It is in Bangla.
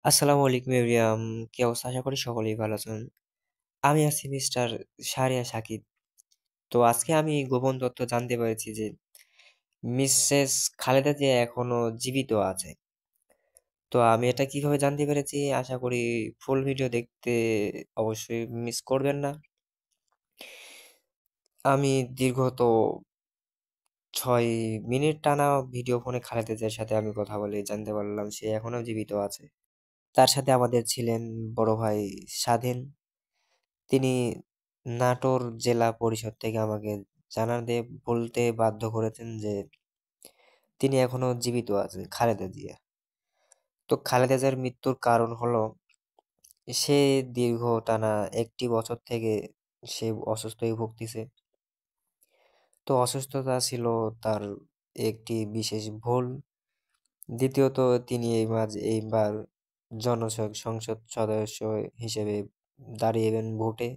আসসালামু আলাইকুম এভরিওয়ান। কি অবস্থা? আশা করি সকলেই ভালো আছেন। আমি আছি মিস্টার শাহরিয়ার শাকিব। তো আজকে আমি গোপন তথ্য জানতে পেরেছি যে মিসেস খালেদা জিয়া এখনো জীবিত আছে। তো আমি এটা কিভাবে জানতে পেরেছি? আশা করি ফুল ভিডিও দেখতে অবশ্যই মিস করবেন না। আমি দীর্ঘত ৬ মিনিট টানা ভিডিও ফোনে খালেদা জিয়ার সাথে আমি কথা বলে জানতে পারলাম সে এখনো জীবিত আছে। তার সাথে আমাদের ছিলেন বড় ভাই স্বাধীন। তিনি নাটোর জেলা পরিষদ থেকে আমাকে জানাতে বলতে বাধ্য করেছেন যে তিনি এখনো জীবিত আছেন, খালেদা জিয়া। তো খালেদা জিয়ার মৃত্যুর কারণ হলো সে দীর্ঘ টানা ১টি বছর থেকে সে অসুস্থ হয়ে ভুগতেছে। তো অসুস্থতা ছিল তার একটি বিশেষ ভুল। দ্বিতীয়ত তিনি এইবার সংসদ সদস্য হিসেবে দাঁড়িয়েবেন ভোটে।